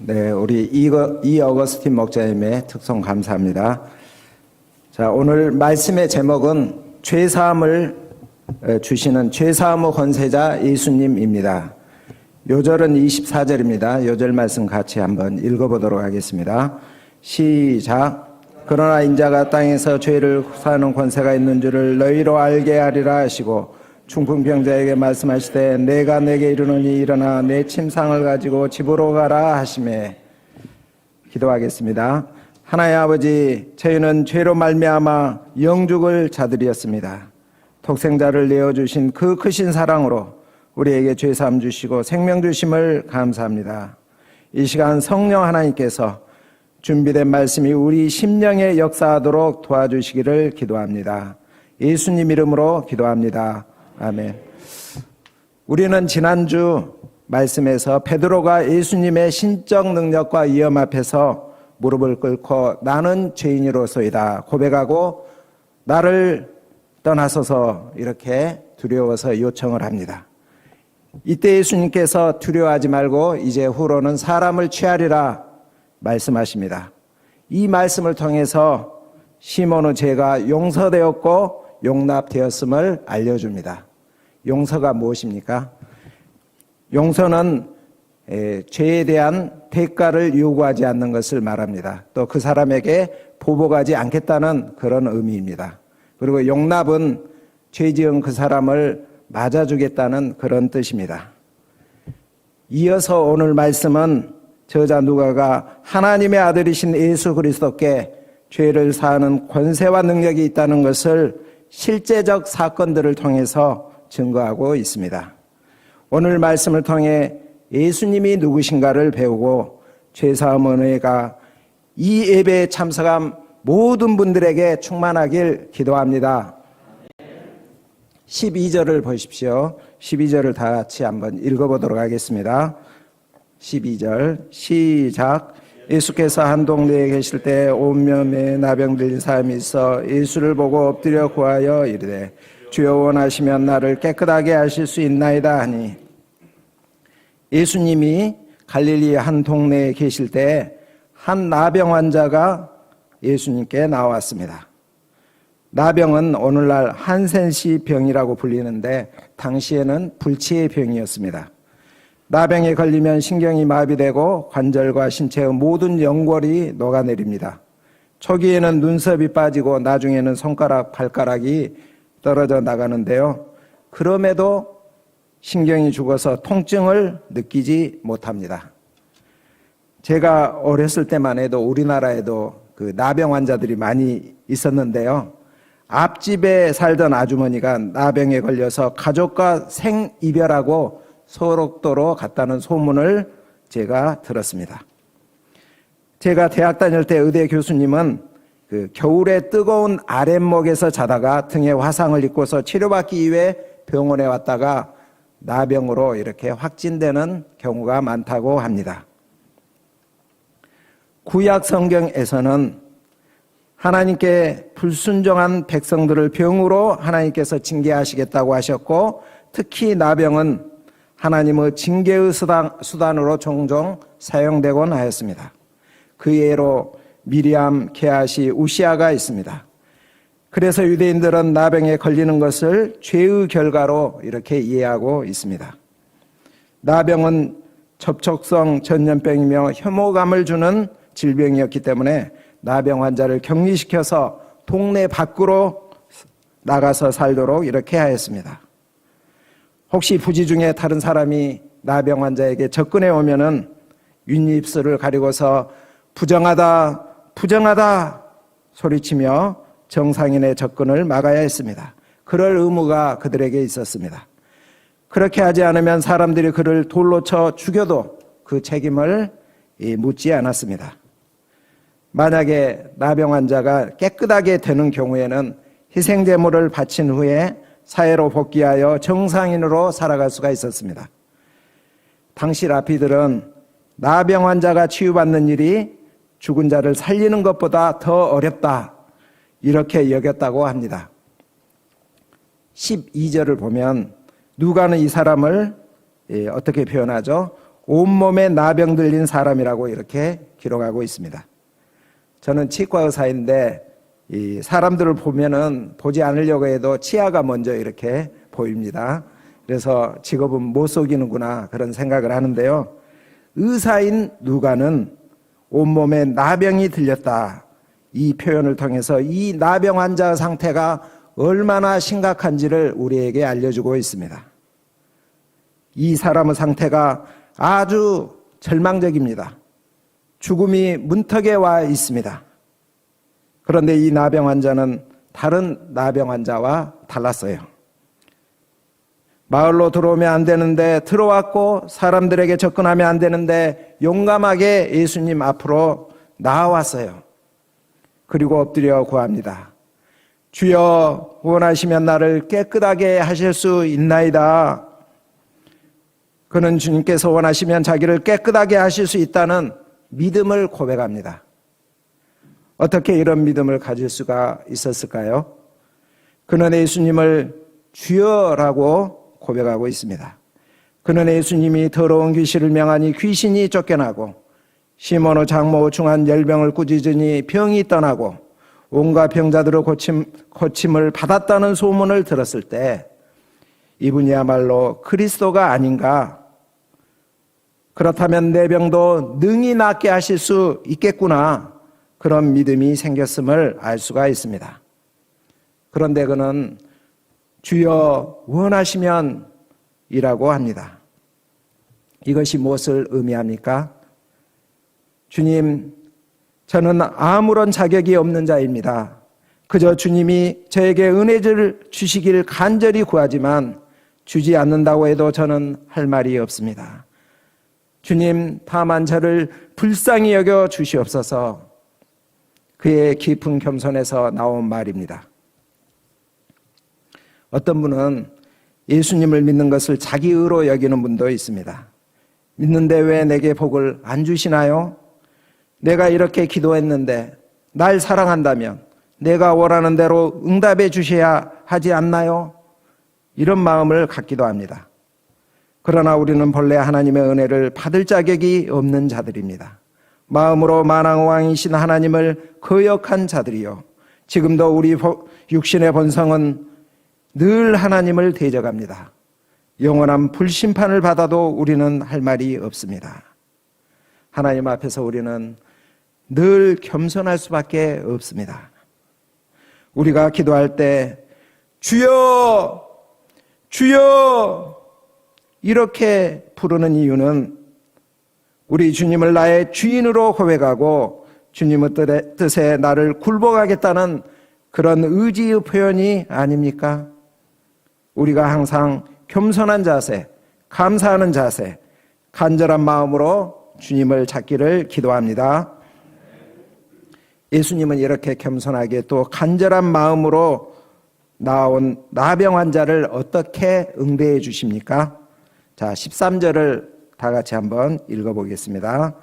네, 우리 이어거스틴 목자님의 특송 감사합니다. 자, 오늘 말씀의 제목은 죄사함을 주시는 죄사함의 권세자 예수님입니다. 요절은 24절입니다. 요절 말씀 같이 한번 읽어보도록 하겠습니다. 시작. 그러나 인자가 땅에서 죄를 사하는 권세가 있는 줄을 너희로 알게 하리라 하시고 중풍병자에게 말씀하시되 내가 내게 이르노니 일어나 내 침상을 가지고 집으로 가라 하시매. 기도하겠습니다. 하나님 아버지, 저희는 죄로 말미암아 영죽을 자들이었습니다. 독생자를 내어주신 그 크신 사랑으로 우리에게 죄사함 주시고 생명 주심을 감사합니다. 이 시간 성령 하나님께서 준비된 말씀이 우리 심령에 역사하도록 도와주시기를 기도합니다. 예수님 이름으로 기도합니다. 아멘. 우리는 지난주 말씀에서 베드로가 예수님의 신적 능력과 위험 앞에서 무릎을 꿇고 나는 죄인으로소이다 고백하고 나를 떠나소서 이렇게 두려워서 요청을 합니다. 이때 예수님께서 두려워하지 말고 이제 후로는 사람을 취하리라 말씀하십니다. 이 말씀을 통해서 시몬의 죄가 용서되었고 용납되었음을 알려줍니다. 용서가 무엇입니까? 용서는 죄에 대한 대가를 요구하지 않는 것을 말합니다. 또 그 사람에게 보복하지 않겠다는 그런 의미입니다. 그리고 용납은 죄 지은 그 사람을 맞아주겠다는 그런 뜻입니다. 이어서 오늘 말씀은 저자 누가가 하나님의 아들이신 예수 그리스도께 죄를 사하는 권세와 능력이 있다는 것을 실제적 사건들을 통해서 증거하고 있습니다. 오늘 말씀을 통해 예수님이 누구신가를 배우고 죄사함 은혜가 이 예배에 참석한 모든 분들에게 충만하길 기도합니다. 12절을 보십시오. 12절을 다 같이 한번 읽어보도록 하겠습니다. 12절 시작. 예수께서 한 동네에 계실 때 온몸에 나병 들린 사람이 있어 예수를 보고 엎드려 구하여 이르되 주여 원하시면 나를 깨끗하게 하실 수 있나이다 하니, 예수님이 갈릴리 한 동네에 계실 때 한 나병 환자가 예수님께 나왔습니다. 나병은 오늘날 한센시 병이라고 불리는데 당시에는 불치의 병이었습니다. 나병에 걸리면 신경이 마비되고 관절과 신체의 모든 연골이 녹아내립니다. 초기에는 눈썹이 빠지고 나중에는 손가락, 발가락이 떨어져 나가는데요. 그럼에도 신경이 죽어서 통증을 느끼지 못합니다. 제가 어렸을 때만 해도 우리나라에도 그 나병 환자들이 많이 있었는데요. 앞집에 살던 아주머니가 나병에 걸려서 가족과 생이별하고 소록도로 갔다는 소문을 제가 들었습니다. 제가 대학 다닐 때 의대 교수님은 그 겨울에 뜨거운 아랫목에서 자다가 등에 화상을 입고서 치료받기 위해 병원에 왔다가 나병으로 이렇게 확진되는 경우가 많다고 합니다. 구약 성경에서는 하나님께 불순종한 백성들을 병으로 하나님께서 징계하시겠다고 하셨고, 특히 나병은 하나님의 징계의 수단으로 종종 사용되곤 하였습니다. 그 예로 미리암, 게하시, 우시아가 있습니다. 그래서 유대인들은 나병에 걸리는 것을 죄의 결과로 이렇게 이해하고 있습니다. 나병은 접촉성 전염병이며 혐오감을 주는 질병이었기 때문에 나병 환자를 격리시켜서 동네 밖으로 나가서 살도록 이렇게 하였습니다. 혹시 부지 중에 다른 사람이 나병 환자에게 접근해 오면은 윗입술을 가리고서 부정하다, 부정하다 소리치며 정상인의 접근을 막아야 했습니다. 그럴 의무가 그들에게 있었습니다. 그렇게 하지 않으면 사람들이 그를 돌로 쳐 죽여도 그 책임을 묻지 않았습니다. 만약에 나병 환자가 깨끗하게 되는 경우에는 희생제물을 바친 후에 사회로 복귀하여 정상인으로 살아갈 수가 있었습니다. 당시 라피들은 나병 환자가 치유받는 일이 죽은 자를 살리는 것보다 더 어렵다, 이렇게 여겼다고 합니다. 12절을 보면 누가는 이 사람을 어떻게 표현하죠? 온몸에 나병 들린 사람이라고 이렇게 기록하고 있습니다. 저는 치과 의사인데 이 사람들을 보면은 보지 않으려고 해도 치아가 먼저 이렇게 보입니다. 그래서 직업은 못 속이는구나 그런 생각을 하는데요. 의사인 누가는 온몸에 나병이 들렸다. 이 표현을 통해서 이 나병 환자의 상태가 얼마나 심각한지를 우리에게 알려주고 있습니다. 이 사람의 상태가 아주 절망적입니다. 죽음이 문턱에 와 있습니다. 그런데 이 나병 환자는 다른 나병 환자와 달랐어요. 마을로 들어오면 안 되는데 들어왔고 사람들에게 접근하면 안 되는데 용감하게 예수님 앞으로 나아왔어요. 그리고 엎드려 구합니다. 주여 원하시면 나를 깨끗하게 하실 수 있나이다. 그는 주님께서 원하시면 자기를 깨끗하게 하실 수 있다는 믿음을 고백합니다. 어떻게 이런 믿음을 가질 수가 있었을까요? 그는 예수님을 주여라고 고백하고 있습니다. 그는 예수님이 더러운 귀신을 명하니 귀신이 쫓겨나고 시몬의 장모 중한 열병을 꾸짖으니 병이 떠나고 온갖 병자들의 고침을 받았다는 소문을 들었을 때 이분이야말로 그리스도가 아닌가? 그렇다면 내 병도 능히 낫게 하실 수 있겠구나. 그런 믿음이 생겼음을 알 수가 있습니다. 그런데 그는 주여 원하시면 이라고 합니다. 이것이 무엇을 의미합니까? 주님, 저는 아무런 자격이 없는 자입니다. 그저 주님이 저에게 은혜를 주시길 간절히 구하지만 주지 않는다고 해도 저는 할 말이 없습니다. 주님, 다만 저를 불쌍히 여겨 주시옵소서. 그의 깊은 겸손에서 나온 말입니다. 어떤 분은 예수님을 믿는 것을 자기 의로 여기는 분도 있습니다. 믿는데 왜 내게 복을 안 주시나요? 내가 이렇게 기도했는데 날 사랑한다면 내가 원하는 대로 응답해 주셔야 하지 않나요? 이런 마음을 갖기도 합니다. 그러나 우리는 본래 하나님의 은혜를 받을 자격이 없는 자들입니다. 마음으로 만왕왕이신 하나님을 거역한 자들이요. 지금도 우리 육신의 본성은 늘 하나님을 대적합니다. 영원한 불심판을 받아도 우리는 할 말이 없습니다. 하나님 앞에서 우리는 늘 겸손할 수밖에 없습니다. 우리가 기도할 때 주여 주여 이렇게 부르는 이유는 우리 주님을 나의 주인으로 고백하고 주님의 뜻에 나를 굴복하겠다는 그런 의지의 표현이 아닙니까? 우리가 항상 겸손한 자세, 감사하는 자세, 간절한 마음으로 주님을 찾기를 기도합니다. 예수님은 이렇게 겸손하게 또 간절한 마음으로 나온 나병 환자를 어떻게 응대해 주십니까? 자, 13절을 다 같이 한번 읽어보겠습니다.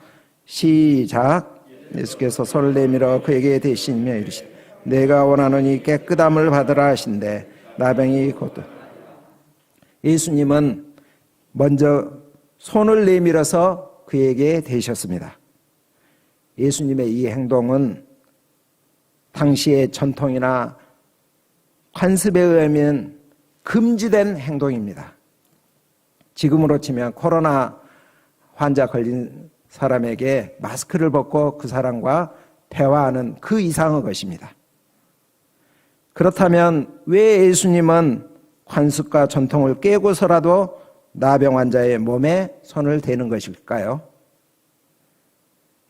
시작. 예수께서 손을 내밀어 그에게 대시며 이르시되 내가 원하노니 깨끗함을 받으라 하신대 나병이 곧. 예수님은 먼저 손을 내밀어서 그에게 대셨습니다. 예수님의 이 행동은 당시의 전통이나 관습에 의하면 금지된 행동입니다. 지금으로 치면 코로나 환자 걸린 사람에게 마스크를 벗고 그 사람과 대화하는 그 이상의 것입니다. 그렇다면 왜 예수님은 관습과 전통을 깨고서라도 나병 환자의 몸에 손을 대는 것일까요?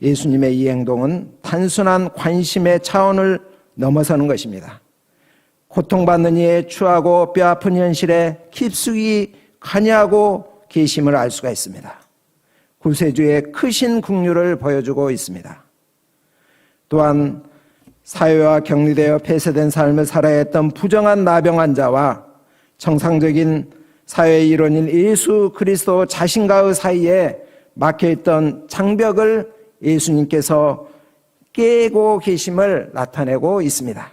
예수님의 이 행동은 단순한 관심의 차원을 넘어서는 것입니다. 고통받는 이의 추하고 뼈아픈 현실에 깊숙이 관여하고 계심을 알 수가 있습니다. 구세주의 크신 긍휼을 보여주고 있습니다. 또한 사회와 격리되어 폐쇄된 삶을 살아야 했던 부정한 나병 환자와 정상적인 사회의 일원인 예수 그리스도 자신과의 사이에 막혀있던 장벽을 예수님께서 깨고 계심을 나타내고 있습니다.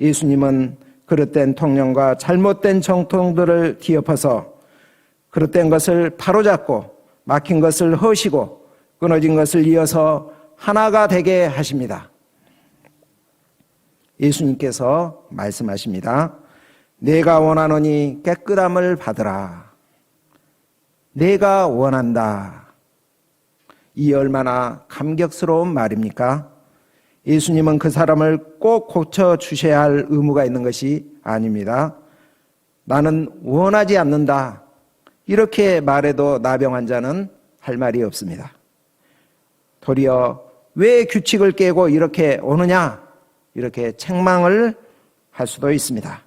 예수님은 그릇된 통념과 잘못된 정통들을 뒤엎어서 그릇된 것을 바로잡고 막힌 것을 허시고 끊어진 것을 이어서 하나가 되게 하십니다. 예수님께서 말씀하십니다. 내가 원하노니 깨끗함을 받으라. 내가 원한다. 이 얼마나 감격스러운 말입니까? 예수님은 그 사람을 꼭 고쳐주셔야 할 의무가 있는 것이 아닙니다. 나는 원하지 않는다. 이렇게 말해도 나병 환자는 할 말이 없습니다. 도리어 왜 규칙을 깨고 이렇게 오느냐? 이렇게 책망을 할 수도 있습니다.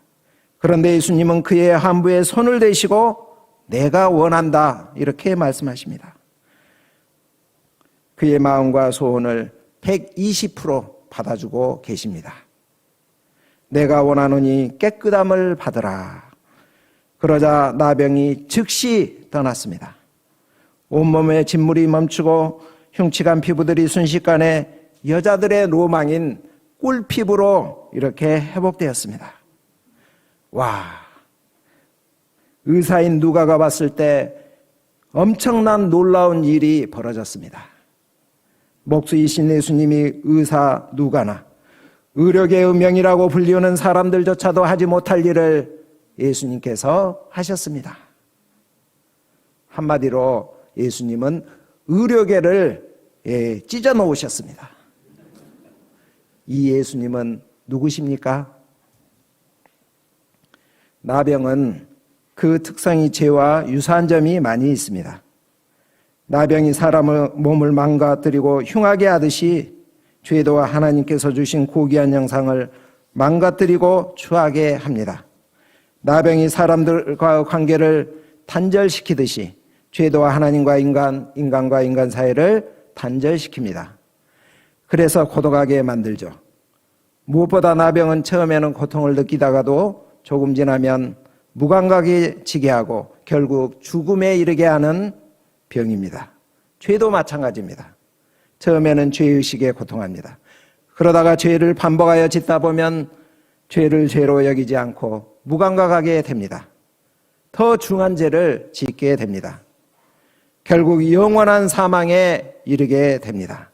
그런데 예수님은 그의 함부에 손을 대시고 내가 원한다. 이렇게 말씀하십니다. 그의 마음과 소원을 120% 받아주고 계십니다. 내가 원하노니 깨끗함을 받으라. 그러자 나병이 즉시 떠났습니다. 온몸에 진물이 멈추고 흉측한 피부들이 순식간에 여자들의 로망인 꿀피부로 이렇게 회복되었습니다. 와, 의사인 누가가 봤을 때 엄청난 놀라운 일이 벌어졌습니다. 목수이신 예수님이 의사 누가나 의력의 음명이라고 불리우는 사람들조차도 하지 못할 일을 예수님께서 하셨습니다. 한마디로 예수님은 의료계를 찢어 놓으셨습니다. 이 예수님은 누구십니까? 나병은 그 특성이 죄와 유사한 점이 많이 있습니다. 나병이 사람의 몸을 망가뜨리고 흉하게 하듯이 죄도 하나님께서 주신 고귀한 영상을 망가뜨리고 추하게 합니다. 나병이 사람들과 관계를 단절시키듯이 죄도 하나님과 인간과 인간 사이를 단절시킵니다. 그래서 고독하게 만들죠. 무엇보다 나병은 처음에는 고통을 느끼다가도 조금 지나면 무감각해지게 하고 결국 죽음에 이르게 하는 병입니다. 죄도 마찬가지입니다. 처음에는 죄의식에 고통합니다. 그러다가 죄를 반복하여 짓다 보면 죄를 죄로 여기지 않고 무감각하게 됩니다. 더 중한 죄를 짓게 됩니다. 결국 영원한 사망에 이르게 됩니다.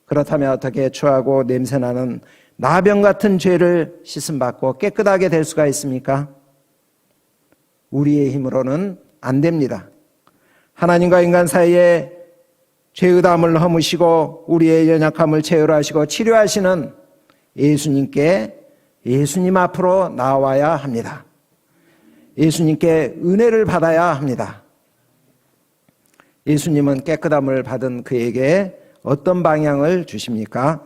그렇다면 어떻게 추하고 냄새나는 나병 같은 죄를 씻음받고 깨끗하게 될 수가 있습니까? 우리의 힘으로는 안 됩니다. 하나님과 인간 사이에 죄의담을 허무시고 우리의 연약함을 제어하시고 치료하시는 예수님 앞으로 나와야 합니다. 예수님께 은혜를 받아야 합니다. 예수님은 깨끗함을 받은 그에게 어떤 방향을 주십니까?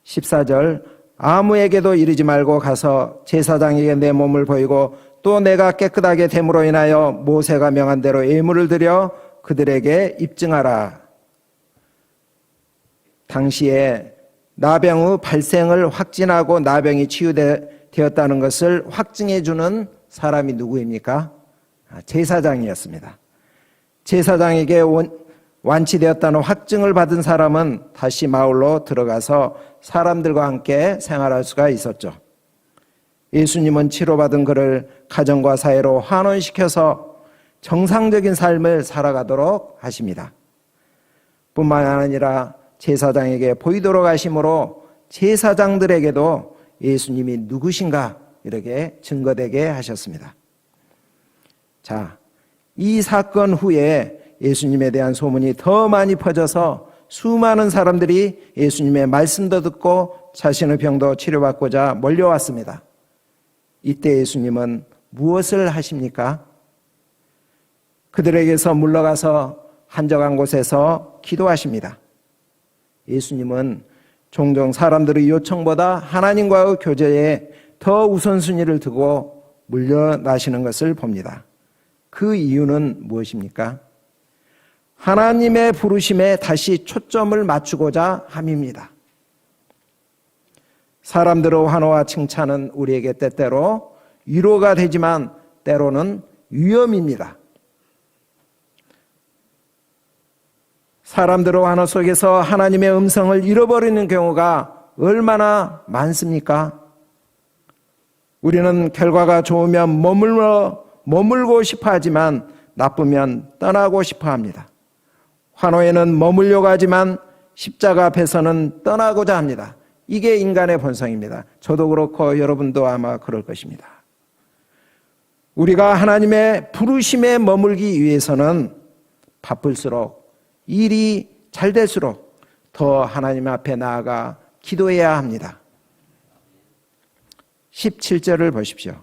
14절 아무에게도 이르지 말고 가서 제사장에게 내 몸을 보이고 또 내가 깨끗하게 됨으로 인하여 모세가 명한 대로 예물을 드려 그들에게 입증하라. 당시에 나병의 발생을 확진하고 나병이 치유되었다는 것을 확증해 주는 사람이 누구입니까? 제사장이었습니다. 제사장에게 완치되었다는 확증을 받은 사람은 다시 마을로 들어가서 사람들과 함께 생활할 수가 있었죠. 예수님은 치료받은 그를 가정과 사회로 환원시켜서 정상적인 삶을 살아가도록 하십니다. 뿐만 아니라 제사장에게 보이도록 하심으로 제사장들에게도 예수님이 누구신가 이렇게 증거되게 하셨습니다. 자, 이 사건 후에 예수님에 대한 소문이 더 많이 퍼져서 수많은 사람들이 예수님의 말씀도 듣고 자신의 병도 치료받고자 몰려왔습니다. 이때 예수님은 무엇을 하십니까? 그들에게서 물러가서 한적한 곳에서 기도하십니다. 예수님은 종종 사람들의 요청보다 하나님과의 교제에 더 우선순위를 두고 물러나시는 것을 봅니다. 그 이유는 무엇입니까? 하나님의 부르심에 다시 초점을 맞추고자 함입니다. 사람들의 환호와 칭찬은 우리에게 때때로 위로가 되지만 때로는 위험입니다. 사람들의 환호 속에서 하나님의 음성을 잃어버리는 경우가 얼마나 많습니까? 우리는 결과가 좋으면 머물고 싶어 하지만 나쁘면 떠나고 싶어 합니다. 환호에는 머물려고 하지만 십자가 앞에서는 떠나고자 합니다. 이게 인간의 본성입니다. 저도 그렇고 여러분도 아마 그럴 것입니다. 우리가 하나님의 부르심에 머물기 위해서는 바쁠수록 일이 잘 될수록 더 하나님 앞에 나아가 기도해야 합니다. 17절을 보십시오.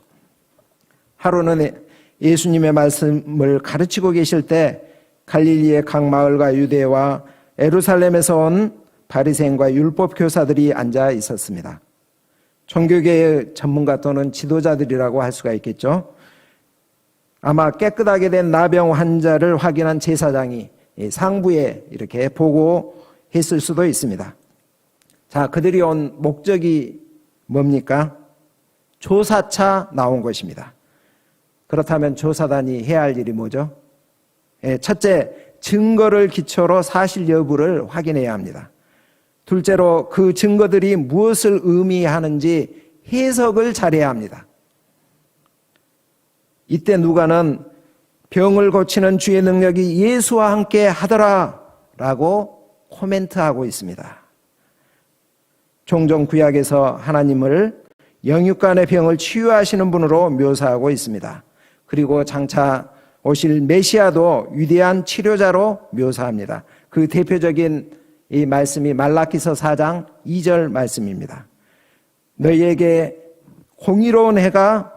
하루는 예수님의 말씀을 가르치고 계실 때 갈릴리의 각 마을과 유대와 예루살렘에서 온 바리새인과 율법 교사들이 앉아 있었습니다. 종교계의 전문가 또는 지도자들이라고 할 수가 있겠죠. 아마 깨끗하게 된 나병 환자를 확인한 제사장이 상부에 이렇게 보고했을 수도 있습니다. 자, 그들이 온 목적이 뭡니까? 조사차 나온 것입니다. 그렇다면 조사단이 해야 할 일이 뭐죠? 첫째, 증거를 기초로 사실 여부를 확인해야 합니다. 둘째로 그 증거들이 무엇을 의미하는지 해석을 잘해야 합니다. 이때 누가는 병을 고치는 주의 능력이 예수와 함께 하더라 라고 코멘트하고 있습니다. 종종 구약에서 하나님을 영육간의 병을 치유하시는 분으로 묘사하고 있습니다. 그리고 장차 오실 메시아도 위대한 치료자로 묘사합니다. 그 대표적인 이 말씀이 말라기서 4장 2절 말씀입니다. 너희에게 공의로운 해가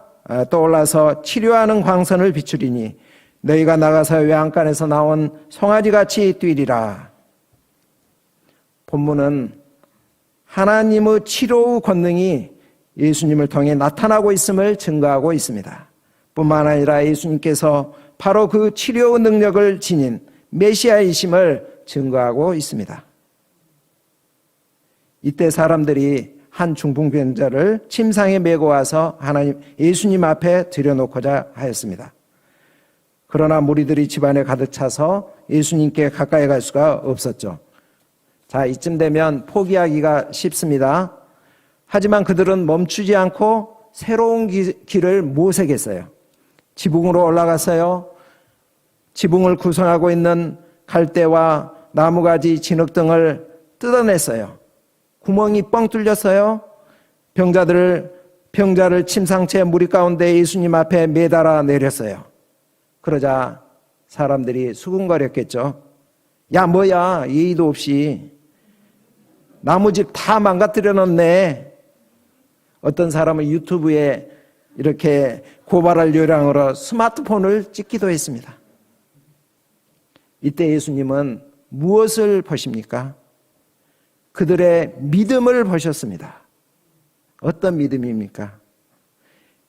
떠올라서 치료하는 광선을 비추리니 너희가 나가서 외양간에서 나온 송아지같이 뛰리라. 본문은 하나님의 치료의 권능이 예수님을 통해 나타나고 있음을 증거하고 있습니다. 뿐만 아니라 예수님께서 바로 그 치료의 능력을 지닌 메시아이심을 증거하고 있습니다. 이때 사람들이 한 중풍병자를 침상에 메고 와서 예수님 앞에 들여놓고자 하였습니다. 그러나 무리들이 집안에 가득 차서 예수님께 가까이 갈 수가 없었죠. 자, 이쯤 되면 포기하기가 쉽습니다. 하지만 그들은 멈추지 않고 새로운 길을 모색했어요. 지붕으로 올라갔어요. 지붕을 구성하고 있는 갈대와 나무가지, 진흙 등을 뜯어냈어요. 구멍이 뻥 뚫렸어요. 병자를 침상채 무리 가운데 예수님 앞에 매달아 내렸어요. 그러자 사람들이 수군거렸겠죠. 야, 뭐야, 예의도 없이 나무집 다 망가뜨려 놓네. 어떤 사람은 유튜브에 이렇게 고발할 요량으로 스마트폰을 찍기도 했습니다. 이때 예수님은 무엇을 보십니까? 그들의 믿음을 보셨습니다. 어떤 믿음입니까?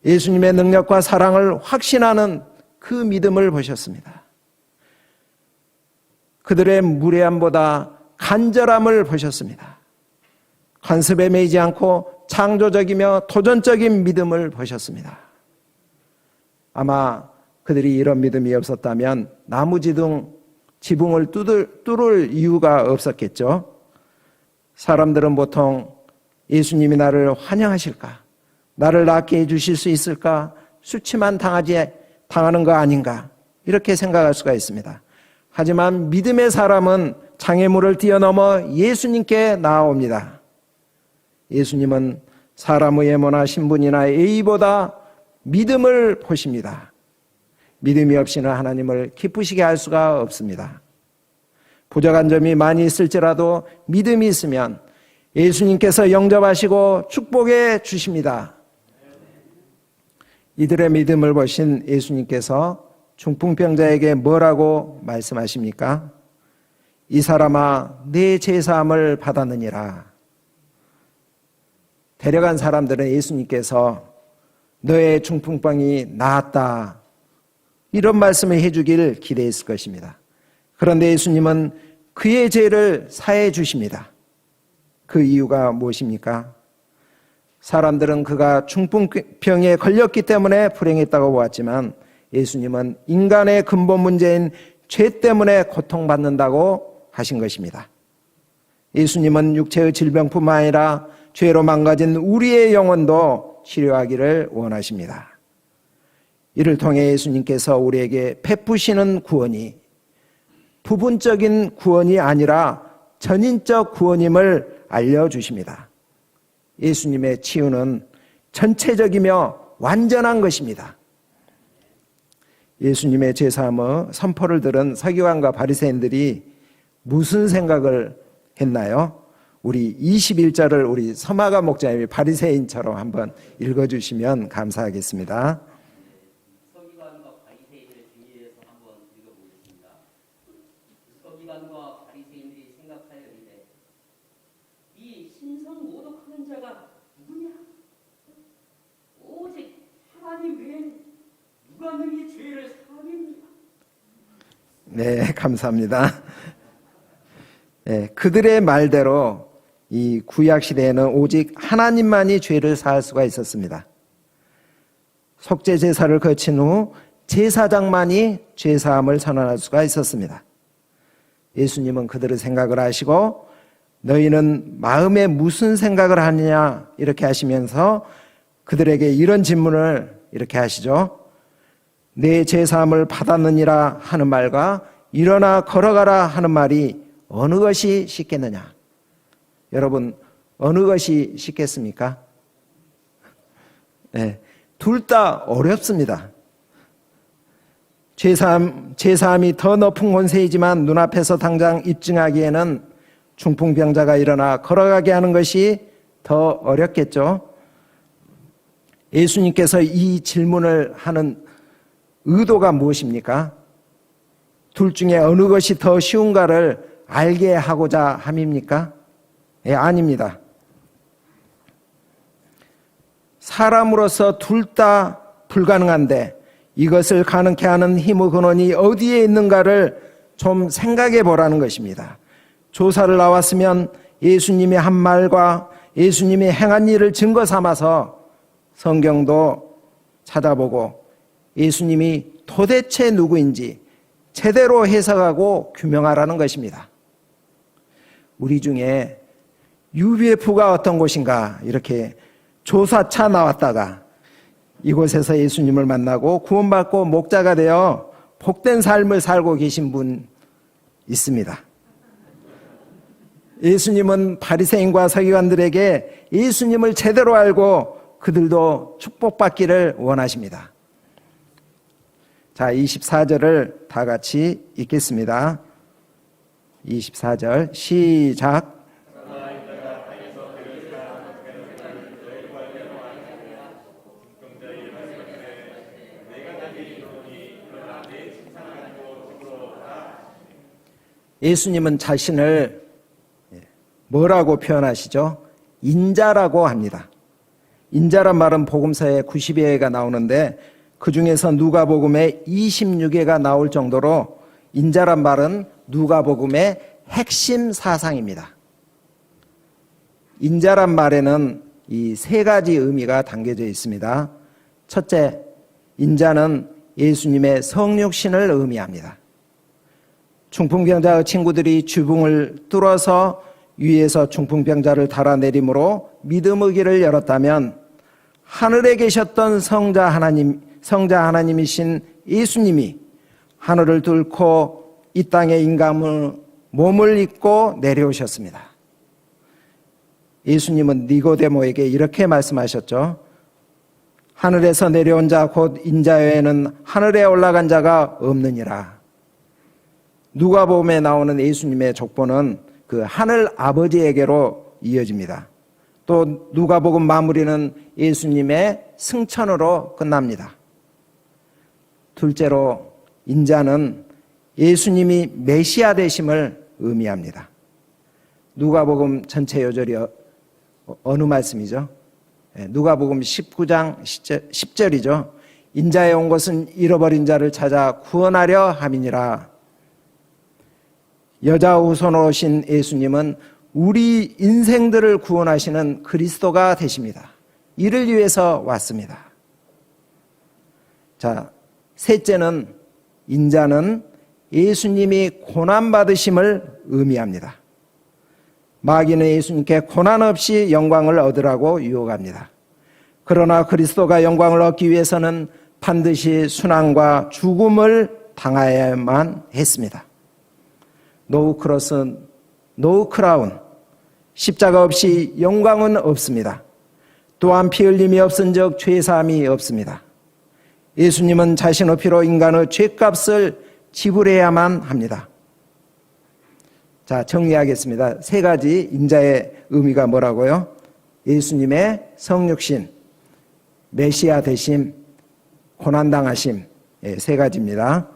예수님의 능력과 사랑을 확신하는 그 믿음을 보셨습니다. 그들의 무례함보다 간절함을 보셨습니다. 관습에 매이지 않고 창조적이며 도전적인 믿음을 보셨습니다. 아마 그들이 이런 믿음이 없었다면 지붕을 뚫을 이유가 없었겠죠. 사람들은 보통 예수님이 나를 환영하실까? 나를 낫게 해주실 수 있을까? 수치만 당하는 거 아닌가? 이렇게 생각할 수가 있습니다. 하지만 믿음의 사람은 장애물을 뛰어넘어 예수님께 나아옵니다. 예수님은 사람의 예모나 신분이나 예의보다 믿음을 보십니다. 믿음이 없이는 하나님을 기쁘시게 할 수가 없습니다. 부족한 점이 많이 있을지라도 믿음이 있으면 예수님께서 영접하시고 축복해 주십니다. 이들의 믿음을 보신 예수님께서 중풍병자에게 뭐라고 말씀하십니까? 이 사람아, 내 죄사함을 받았느니라. 데려간 사람들은 예수님께서 너의 중풍병이 나았다, 이런 말씀을 해주길 기대했을 것입니다. 그런데 예수님은 그의 죄를 사해 주십니다. 그 이유가 무엇입니까? 사람들은 그가 중풍병에 걸렸기 때문에 불행했다고 보았지만 예수님은 인간의 근본 문제인 죄 때문에 고통받는다고 하신 것입니다. 예수님은 육체의 질병뿐만 아니라 죄로 망가진 우리의 영혼도 치료하기를 원하십니다. 이를 통해 예수님께서 우리에게 베푸시는 구원이 부분적인 구원이 아니라 전인적 구원임을 알려주십니다. 예수님의 치유는 전체적이며 완전한 것입니다. 예수님의 제사함의 선포를 들은 서기관과 바리새인들이 무슨 생각을 했나요? 우리 21절을 우리 서마가 목사님이 바리새인처럼 한번 읽어주시면 감사하겠습니다. 서기관과 바리새인의 중의에서 한번 읽어보겠습니다. 서기관과 바리새인들이 생각하여이르되 이 신성 모독하는 자가 누구냐? 오직 하나님 외에 누가 능히 죄를 사합니까? 네, 감사합니다. 네, 그들의 말대로 이 구약 시대에는 오직 하나님만이 죄를 사할 수가 있었습니다. 속죄 제사를 거친 후 제사장만이 죄 사함을 선언할 수가 있었습니다. 예수님은 그들의 생각을 아시고 너희는 마음에 무슨 생각을 하느냐 이렇게 하시면서 그들에게 이런 질문을 이렇게 하시죠. 내 죄 사함을 받았느니라 하는 말과 일어나 걸어가라 하는 말이 어느 것이 쉽겠느냐? 여러분, 어느 것이 쉽겠습니까? 네, 둘 다 어렵습니다. 죄사함이 더 높은 권세이지만 눈앞에서 당장 입증하기에는 중풍병자가 일어나 걸어가게 하는 것이 더 어렵겠죠. 예수님께서 이 질문을 하는 의도가 무엇입니까? 둘 중에 어느 것이 더 쉬운가를 알게 하고자 함입니까? 예, 아닙니다. 사람으로서 둘 다 불가능한데 이것을 가능케 하는 힘의 근원이 어디에 있는가를 좀 생각해 보라는 것입니다. 조사를 나왔으면 예수님의 한 말과 예수님이 행한 일을 증거 삼아서 성경도 찾아보고 예수님이 도대체 누구인지 제대로 해석하고 규명하라는 것입니다. 우리 중에 UBF가 어떤 곳인가 이렇게 조사차 나왔다가 이곳에서 예수님을 만나고 구원받고 목자가 되어 복된 삶을 살고 계신 분 있습니다. 예수님은 바리새인과 서기관들에게 예수님을 제대로 알고 그들도 축복받기를 원하십니다. 자, 24절을 다 같이 읽겠습니다. 24절 시작. 예수님은 자신을 뭐라고 표현하시죠? 인자라고 합니다. 인자란 말은 복음서에 90여개가 나오는데 그 중에서 누가복음에 26개가 나올 정도로 인자란 말은 누가복음의 핵심 사상입니다. 인자란 말에는 이 세 가지 의미가 담겨져 있습니다. 첫째, 인자는 예수님의 성육신을 의미합니다. 중풍병자의 친구들이 주붕을 뚫어서 위에서 중풍병자를 달아내림으로 믿음의 길을 열었다면 하늘에 계셨던 성자 하나님이신 예수님이 하늘을 뚫고 이 땅에 인간의 몸을 입고 내려오셨습니다. 예수님은 니고데모에게 이렇게 말씀하셨죠. 하늘에서 내려온 자 곧 인자 외에는 하늘에 올라간 자가 없느니라. 누가복음에 나오는 예수님의 족보는 그 하늘 아버지에게로 이어집니다. 또 누가복음 마무리는 예수님의 승천으로 끝납니다. 둘째로 인자는 예수님이 메시아 되심을 의미합니다. 누가복음 전체 요절이 어느 말씀이죠? 누가복음 19장 10절이죠. 인자에 온 것은 잃어버린 자를 찾아 구원하려 함이니라. 여자 후손으로 오신 예수님은 우리 인생들을 구원하시는 그리스도가 되십니다. 이를 위해서 왔습니다. 자, 셋째는 인자는 예수님이 고난받으심을 의미합니다. 마귀는 예수님께 고난 없이 영광을 얻으라고 유혹합니다. 그러나 그리스도가 영광을 얻기 위해서는 반드시 순환과 죽음을 당해야만 했습니다. 노 크로스, 노 크라운, 십자가 없이 영광은 없습니다. 또한 피 흘림이 없은즉 죄사함이 없습니다. 예수님은 자신의 피로 인간의 죄값을 지불해야만 합니다. 자, 정리하겠습니다. 세 가지 인자의 의미가 뭐라고요? 예수님의 성육신, 메시아 되심, 고난당하심, 세 가지입니다.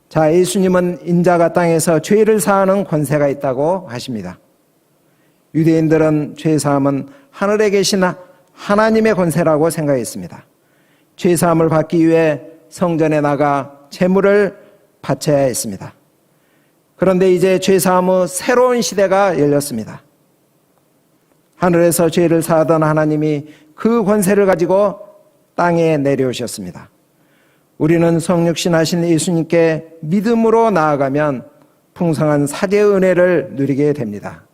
자, 예수님은 인자가 땅에서 죄를 사하는 권세가 있다고 하십니다. 유대인들은 죄사함은 하늘에 계신 하나님의 권세라고 생각했습니다. 죄사함을 받기 위해 성전에 나가 제물을 바쳐야 했습니다. 그런데 이제 죄사함의 새로운 시대가 열렸습니다. 하늘에서 죄를 사하던 하나님이 그 권세를 가지고 땅에 내려오셨습니다. 우리는 성육신 하신 예수님께 믿음으로 나아가면 풍성한 사죄의 은혜를 누리게 됩니다.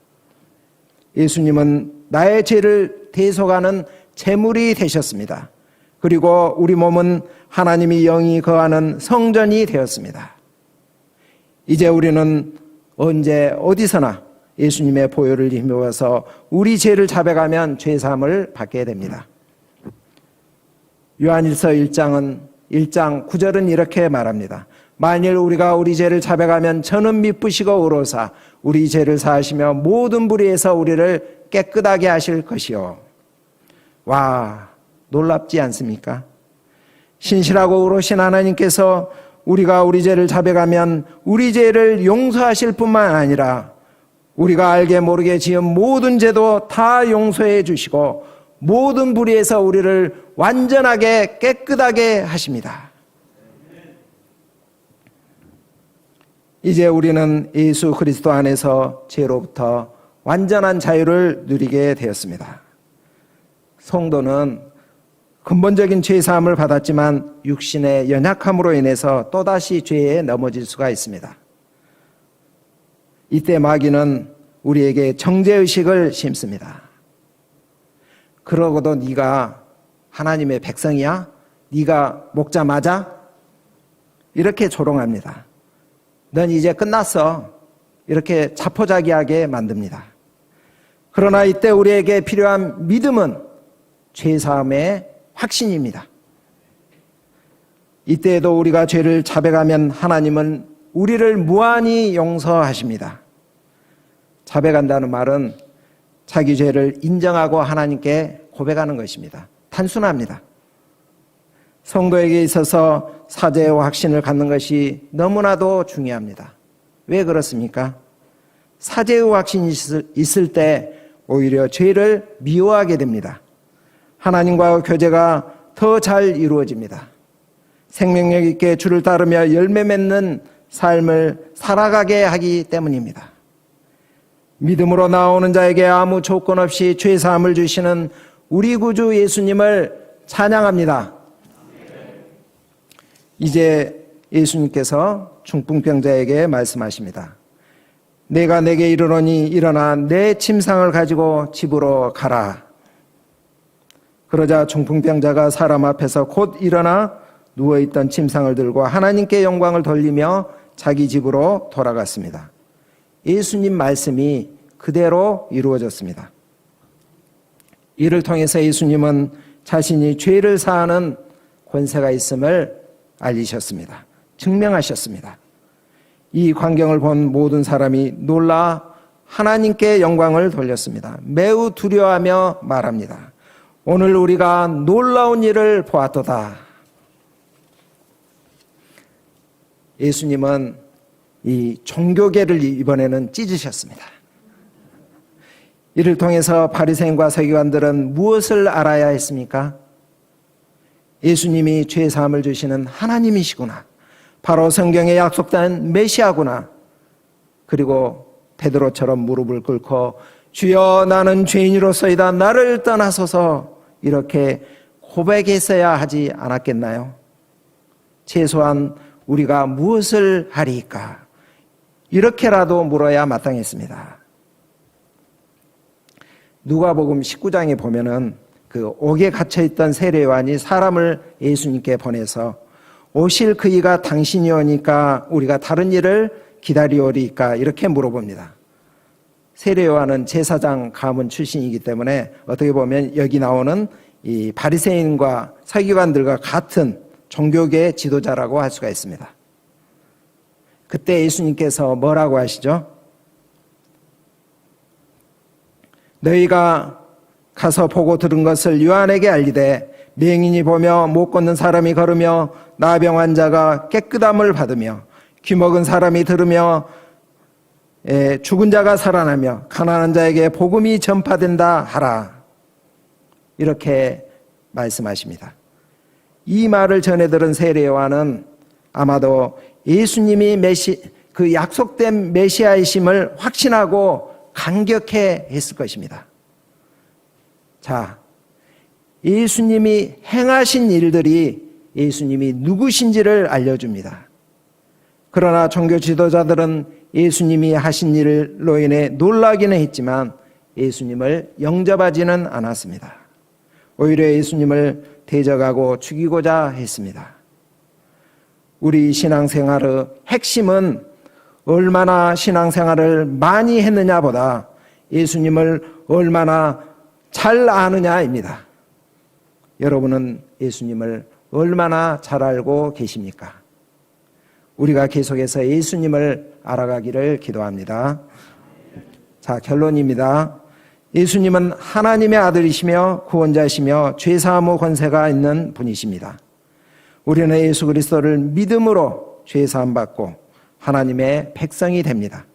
예수님은 나의 죄를 대속하는 제물이 되셨습니다. 그리고 우리 몸은 하나님이 영이 거하는 성전이 되었습니다. 이제 우리는 언제 어디서나 예수님의 보혈을 힘입어서 우리 죄를 자백하면 죄사함을 받게 됩니다. 요한일서 1장 9절은 이렇게 말합니다. 만일 우리가 우리 죄를 자백하면 저는 미쁘시고 의로사 우리 죄를 사하시며 모든 불의에서 우리를 깨끗하게 하실 것이요. 와, 놀랍지 않습니까? 신실하고 의로우신 하나님께서 우리가 우리 죄를 자백하면 우리 죄를 용서하실 뿐만 아니라 우리가 알게 모르게 지은 모든 죄도 다 용서해 주시고 모든 불의에서 우리를 완전하게 깨끗하게 하십니다. 이제 우리는 예수 그리스도 안에서 죄로부터 완전한 자유를 누리게 되었습니다. 성도는 근본적인 죄사함을 받았지만 육신의 연약함으로 인해서 또다시 죄에 넘어질 수가 있습니다. 이때 마귀는 우리에게 정죄의식을 심습니다. 그러고도 네가 하나님의 백성이야? 네가 목자 맞아? 이렇게 조롱합니다. 넌 이제 끝났어. 이렇게 자포자기하게 만듭니다. 그러나 이때 우리에게 필요한 믿음은 죄사함의 확신입니다. 이때에도 우리가 죄를 자백하면 하나님은 우리를 무한히 용서하십니다. 자백한다는 말은 자기 죄를 인정하고 하나님께 고백하는 것입니다. 단순합니다. 성도에게 있어서 사죄와 확신을 갖는 것이 너무나도 중요합니다. 왜 그렇습니까? 사죄의 확신이 있을 때 오히려 죄를 미워하게 됩니다. 하나님과의 교제가 더 잘 이루어집니다. 생명력 있게 주를 따르며 열매 맺는 삶을 살아가게 하기 때문입니다. 믿음으로 나오는 자에게 아무 조건 없이 죄사함을 주시는 우리 구주 예수님을 찬양합니다. 이제 예수님께서 중풍병자에게 말씀하십니다. 내가 내게 이르노니 일어나 내 침상을 가지고 집으로 가라. 그러자 중풍병자가 사람 앞에서 곧 일어나 누워있던 침상을 들고 하나님께 영광을 돌리며 자기 집으로 돌아갔습니다. 예수님 말씀이 그대로 이루어졌습니다. 이를 통해서 예수님은 자신이 죄를 사하는 권세가 있음을 알리셨습니다. 증명하셨습니다. 이 광경을 본 모든 사람이 놀라 하나님께 영광을 돌렸습니다. 매우 두려워하며 말합니다. 오늘 우리가 놀라운 일을 보았도다. 예수님은 이 종교계를 이번에는 찢으셨습니다. 이를 통해서 바리새인과 서기관들은 무엇을 알아야 했습니까? 예수님이 죄사함을 주시는 하나님이시구나. 바로 성경에 약속된 메시아구나. 그리고 베드로처럼 무릎을 꿇고 주여 나는 죄인으로서이다. 나를 떠나소서 이렇게 고백했어야 하지 않았겠나요? 최소한 우리가 무엇을 하리까? 이렇게라도 물어야 마땅했습니다. 누가복음 19장에 보면은 그 그 옥에 갇혀있던 세례요한이 사람을 예수님께 보내서 오실 그이가 당신이 오니까 우리가 다른 일을 기다리오리까 이렇게 물어봅니다. 세례요한은 제사장 가문 출신이기 때문에 어떻게 보면 여기 나오는 이 바리새인과 서기관들과 같은 종교계 지도자라고 할 수가 있습니다. 그때 예수님께서 뭐라고 하시죠? 너희가 가서 보고 들은 것을 요한에게 알리되 맹인이 보며 못 걷는 사람이 걸으며 나병 환자가 깨끗함을 받으며 귀먹은 사람이 들으며 죽은 자가 살아나며 가난한 자에게 복음이 전파된다 하라. 이렇게 말씀하십니다. 이 말을 전해 들은 세례요한은 아마도 예수님이 그 약속된 메시아이심을 확신하고 감격해 했을 것입니다. 자, 예수님이 행하신 일들이 예수님이 누구신지를 알려줍니다. 그러나 종교 지도자들은 예수님이 하신 일로 인해 놀라기는 했지만 예수님을 영접하지는 않았습니다. 오히려 예수님을 대적하고 죽이고자 했습니다. 우리 신앙생활의 핵심은 얼마나 신앙생활을 많이 했느냐보다 예수님을 얼마나 잘 아느냐입니다. 여러분은 예수님을 얼마나 잘 알고 계십니까? 우리가 계속해서 예수님을 알아가기를 기도합니다. 자, 결론입니다. 예수님은 하나님의 아들이시며 구원자이시며 죄사함의 권세가 있는 분이십니다. 우리는 예수 그리스도를 믿음으로 죄사함 받고 하나님의 백성이 됩니다.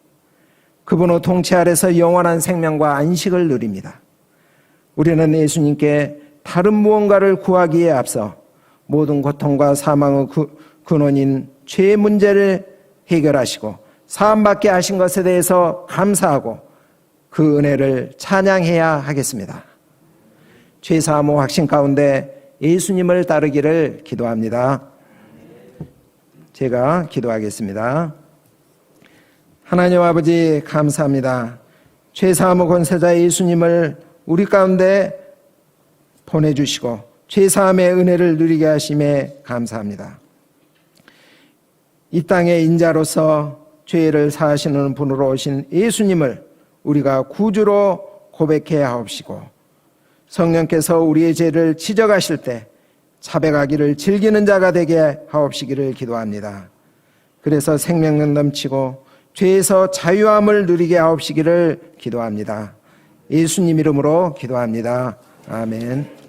그분의 통치 아래서 영원한 생명과 안식을 누립니다. 우리는 예수님께 다른 무언가를 구하기에 앞서 모든 고통과 사망의 근원인 죄의 문제를 해결하시고 사함받게 하신 것에 대해서 감사하고 그 은혜를 찬양해야 하겠습니다. 죄사함의 확신 가운데 예수님을 따르기를 기도합니다. 제가 기도하겠습니다. 하나님 아버지 감사합니다. 죄사함의 권세자 예수님을 우리 가운데 보내주시고 죄사함의 은혜를 누리게 하심에 감사합니다. 이 땅의 인자로서 죄를 사하시는 분으로 오신 예수님을 우리가 구주로 고백해야 하옵시고 성령께서 우리의 죄를 지적하실 때 자백하기를 즐기는 자가 되게 하옵시기를 기도합니다. 그래서 생명력 넘치고 죄에서 자유함을 누리게 하옵시기를 기도합니다. 예수님 이름으로 기도합니다. 아멘.